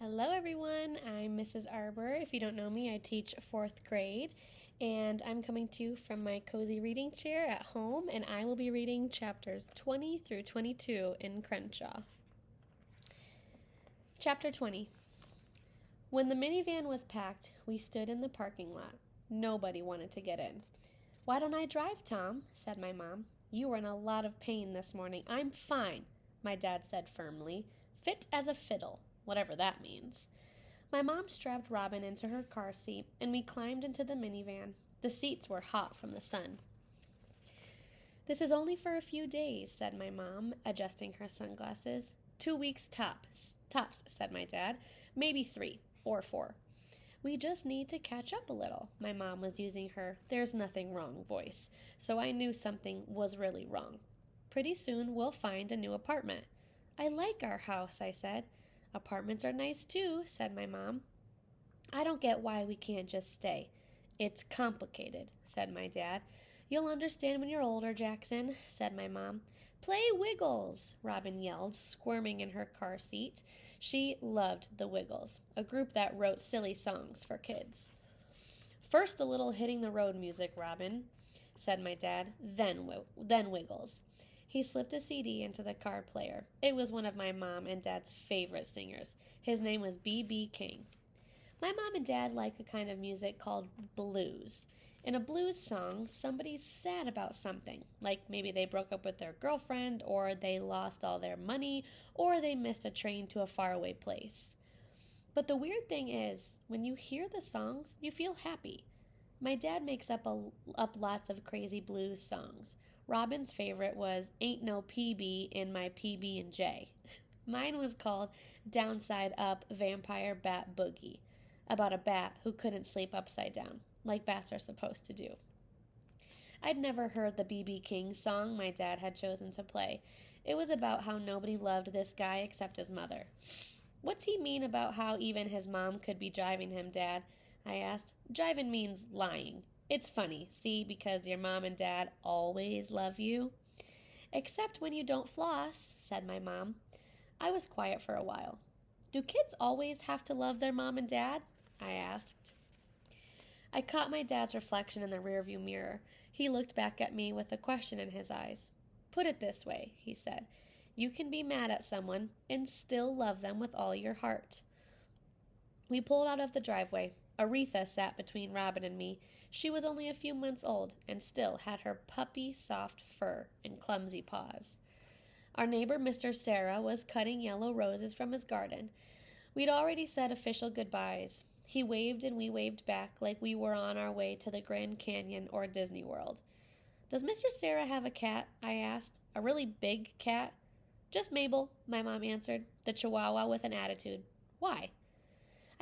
Hello, everyone. I'm Mrs. Arbor. If you don't know me, I teach fourth grade, and I'm coming to you from my cozy reading chair at home, and I will be reading chapters 20 through 22 in Crenshaw. Chapter 20. When the minivan was packed, we stood in the parking lot. Nobody wanted to get in. "Why don't I drive, Tom?" said my mom. "You were in a lot of pain this morning." "I'm fine," my dad said firmly. "Fit as a fiddle," whatever that means. My mom strapped Robin into her car seat, and we climbed into the minivan. The seats were hot from the sun. "This is only for a few days," said my mom, adjusting her sunglasses. 2 weeks tops, said my dad. "Maybe 3 or 4. We just need to catch up a little." My mom was using her "there's nothing wrong" voice, so I knew something was really wrong. "Pretty soon we'll find a new apartment." "I like our house," I said. "Apartments are nice too," said my mom. "I don't get why we can't just stay." "It's complicated," said my dad. "You'll understand when you're older, Jackson," said my mom. "Play Wiggles," Robin yelled, squirming in her car seat. She loved the Wiggles, a group that wrote silly songs for kids. "First a little hitting the road music, Robin," said my dad, then Wiggles. He slipped a CD into the car player. It was one of my mom and dad's favorite singers. His name was B.B. King. My mom and dad like a kind of music called blues. In a blues song, somebody's sad about something, like maybe they broke up with their girlfriend, or they lost all their money, or they missed a train to a faraway place. But the weird thing is, when you hear the songs, you feel happy. My dad makes up lots of crazy blues songs. Robin's favorite was "Ain't No PB in My PB&J." Mine was called "Downside Up Vampire Bat Boogie," about a bat who couldn't sleep upside down, like bats are supposed to do. I'd never heard the B.B. King song my dad had chosen to play. It was about how nobody loved this guy except his mother. "What's he mean about how even his mom could be driving him, Dad?" I asked. "Driving means lying. It's funny, see, because your mom and dad always love you." "Except when you don't floss," said my mom. I was quiet for a while. "Do kids always have to love their mom and dad?" I asked. I caught my dad's reflection in the rearview mirror. He looked back at me with a question in his eyes. "Put it this way," he said. "You can be mad at someone and still love them with all your heart." We pulled out of the driveway. Aretha sat between Robin and me. She was only a few months old and still had her puppy soft fur and clumsy paws. Our neighbor, Mr. Sarah, was cutting yellow roses from his garden. We'd already said official goodbyes. He waved and we waved back like we were on our way to the Grand Canyon or Disney World. "Does Mr. Sarah have a cat?" I asked. "A really big cat?" "Just Mabel," my mom answered, the Chihuahua with an attitude. "Why?"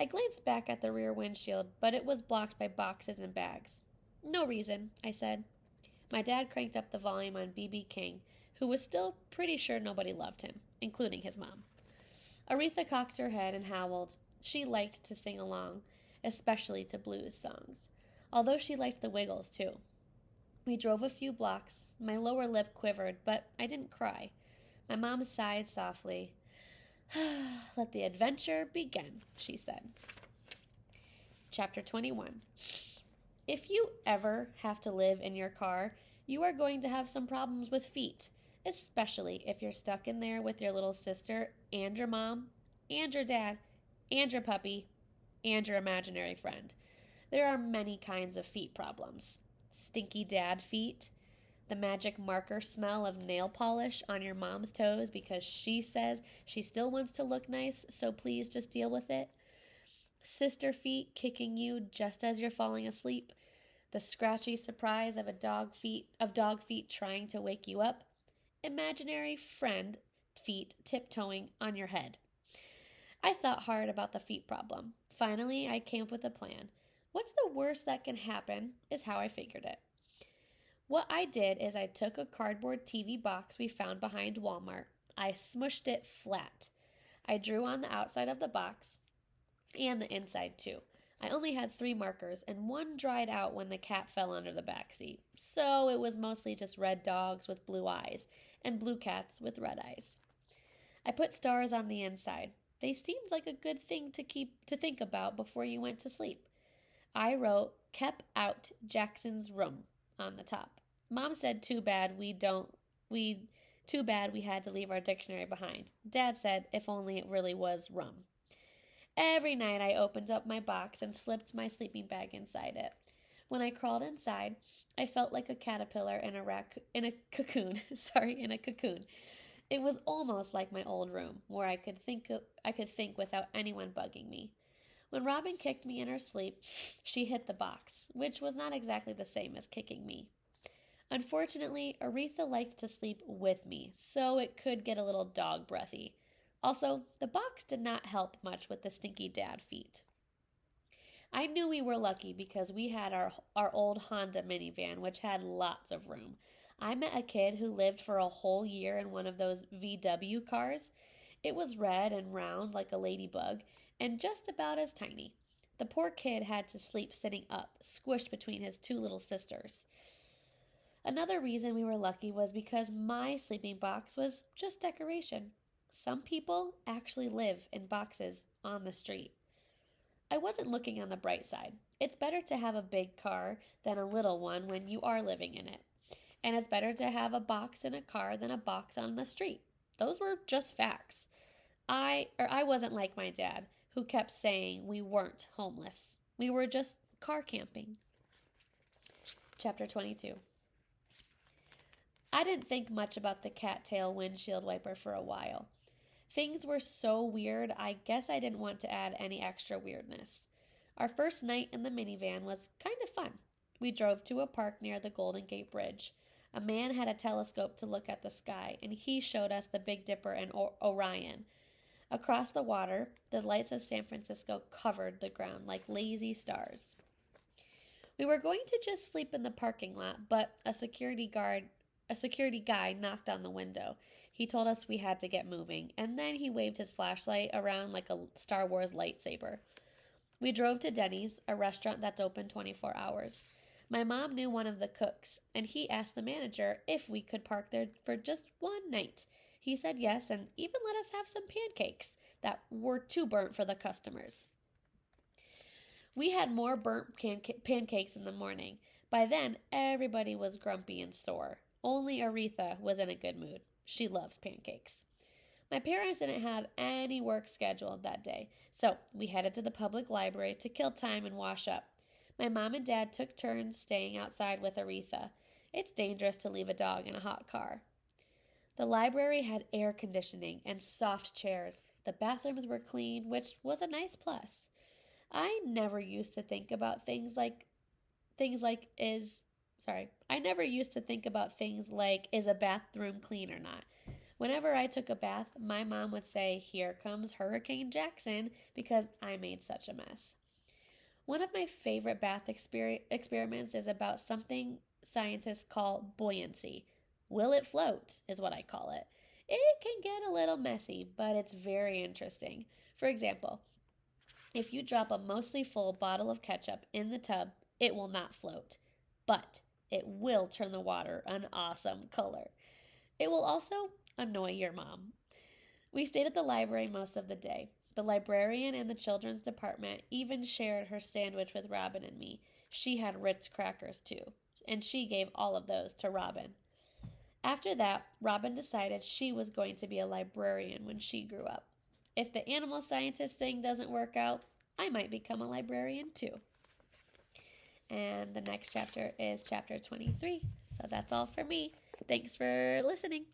I glanced back at the rear windshield, but it was blocked by boxes and bags. "No reason," I said. My dad cranked up the volume on B.B. King, who was still pretty sure nobody loved him, including his mom. Aretha cocked her head and howled. She liked to sing along, especially to blues songs, although she liked the Wiggles too. We drove a few blocks. My lower lip quivered, but I didn't cry. My mom sighed softly. "Let the adventure begin," she said. Chapter 21. If you ever have to live in your car, you are going to have some problems with feet, especially if you're stuck in there with your little sister and your mom and your dad and your puppy and your imaginary friend. There are many kinds of feet problems. Stinky dad feet, the magic marker smell of nail polish on your mom's toes because she says she still wants to look nice, so please just deal with it. Sister feet kicking you just as you're falling asleep. The scratchy surprise of dog feet trying to wake you up. Imaginary friend feet tiptoeing on your head. I thought hard about the feet problem. Finally, I came up with a plan. What's the worst that can happen is how I figured it. What I did is I took a cardboard TV box we found behind Walmart. I smushed it flat. I drew on the outside of the box and the inside too. I only had 3 markers and one dried out when the cat fell under the back seat. So it was mostly just red dogs with blue eyes and blue cats with red eyes. I put stars on the inside. They seemed like a good thing to think about before you went to sleep. I wrote, "Kept out Jackson's room" on the top. Mom said, too bad we had to leave our dictionary behind. Dad said, if only it really was rum. Every night I opened up my box and slipped my sleeping bag inside it. When I crawled inside, I felt like a caterpillar in a cocoon. In a cocoon. It was almost like my old room, where I could think without anyone bugging me. When Robin kicked me in her sleep, she hit the box, which was not exactly the same as kicking me. Unfortunately, Aretha liked to sleep with me, so it could get a little dog breathy. Also, the box did not help much with the stinky dad feet. I knew we were lucky because we had our old Honda minivan, which had lots of room. I met a kid who lived for a whole year in one of those VW cars. It was red and round like a ladybug, and just about as tiny. The poor kid had to sleep sitting up, squished between his two little sisters. Another reason we were lucky was because my sleeping box was just decoration. Some people actually live in boxes on the street. I wasn't looking on the bright side. It's better to have a big car than a little one when you are living in it. And it's better to have a box in a car than a box on the street. Those were just facts. I wasn't like my dad, who kept saying we weren't homeless. We were just car camping. Chapter 22. I didn't think much about the cattail windshield wiper for a while. Things were so weird, I guess I didn't want to add any extra weirdness. Our first night in the minivan was kind of fun. We drove to a park near the Golden Gate Bridge. A man had a telescope to look at the sky, and he showed us the Big Dipper and Orion. Across the water, the lights of San Francisco covered the ground like lazy stars. We were going to just sleep in the parking lot, but a security guy knocked on the window. He told us we had to get moving, and then he waved his flashlight around like a Star Wars lightsaber. We drove to Denny's, a restaurant that's open 24 hours. My mom knew one of the cooks, and he asked the manager if we could park there for just one night. He said yes, and even let us have some pancakes that were too burnt for the customers. We had more burnt pancakes in the morning. By then, everybody was grumpy and sore. Only Aretha was in a good mood. She loves pancakes. My parents didn't have any work scheduled that day, so we headed to the public library to kill time and wash up. My mom and dad took turns staying outside with Aretha. It's dangerous to leave a dog in a hot car. The library had air conditioning and soft chairs. The bathrooms were clean, which was a nice plus. I never used to think about things like is a bathroom clean or not. Whenever I took a bath, my mom would say, "Here comes Hurricane Jackson," because I made such a mess. One of my favorite bath experiments is about something scientists call buoyancy. Will it float is what I call it. It can get a little messy, but it's very interesting. For example, if you drop a mostly full bottle of ketchup in the tub, it will not float, but it will turn the water an awesome color. It will also annoy your mom. We stayed at the library most of the day. The librarian in the children's department even shared her sandwich with Robin and me. She had Ritz crackers too, and she gave all of those to Robin. After that, Robin decided she was going to be a librarian when she grew up. If the animal scientist thing doesn't work out, I might become a librarian too. And the next chapter is chapter 23. So that's all for me. Thanks for listening.